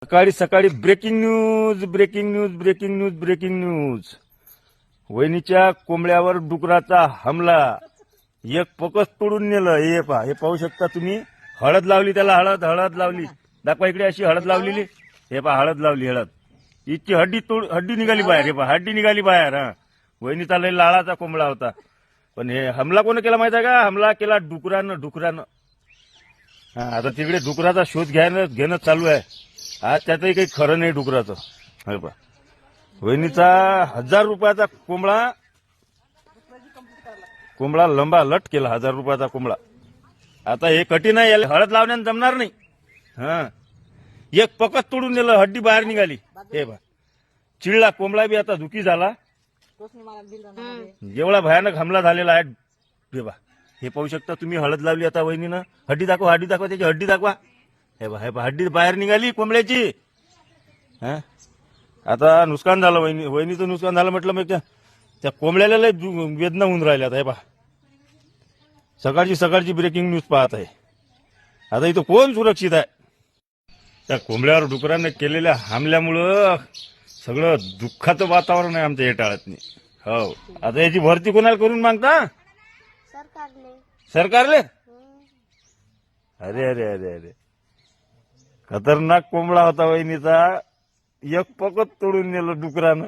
सकाळी सकाळी breaking news breaking news breaking news breaking news. वहिनीच्या कोंबड्यावर डुकराचा हमला. एक पकस तोडून नेलं. हे पहा, हे पाहू शकता तुम्ही. हळद लावली त्याला. हळद हळद लावली. दाखवा इकडे अशी हळद लावलेली. हे पहा, हळद लावली. हळद इतकी हड्डी निघाली बाहेर. हे पहा, हड्डी निघाली बाहेर. हा, वहिनीचा लय लाळाचा कोंबडा होता. पण हे हमला कोण केला माहिती आहे का? हमला केला डुकरानं. हा, आता तिकडे डुकराचा शोध घेणं चालू आहे. आज त्याचंही काही खरं नाही डुकराचं. हे पहा, वहिनीचा 1000 रुपयाचा कोंबडा लंबा लट केला. 1000 रुपयाचा कोंबडा. आता हे कठीण आहे. याला हळद लावण्यानं जमणार नाही. हा, एक पकत तोडून नेलं. हड्डी बाहेर निघाली. हे पहा, चिडला कोंबडा बी. आता दुखी झाला. एवढा भयानक हमला झालेला आहे. हे पहा, हे पाहू शकता तुम्ही. हळद लावली आता वहिनीनं. हड्डी दाखवा त्याची हड्डी दाखवा. हे पहा, हड्डी बाहेर निघाली कोंबड्याची. हा, आता नुकसान झालं. वहिनीचं नुकसान झालं म्हटलं. मग त्या कोंबड्याला लय वेदना होऊन राहिल्या. आता हे पहा, सकाळची ब्रेकिंग न्यूज पाहत आहे. आता इथं कोण सुरक्षित आहे? त्या कोंबड्यावर डुकरानं केलेल्या हमल्यामुळं सगळं दुःखाचं वातावरण आहे आमच्या हेटाळ्यात. हो, आता याची भरती कोणाला करून मागता? सरकारले. अरे अरे अरे अरे, खतरनाक कोंबडा होता वहिनीचा. एक पकत तोडून नेलं डुकरानं.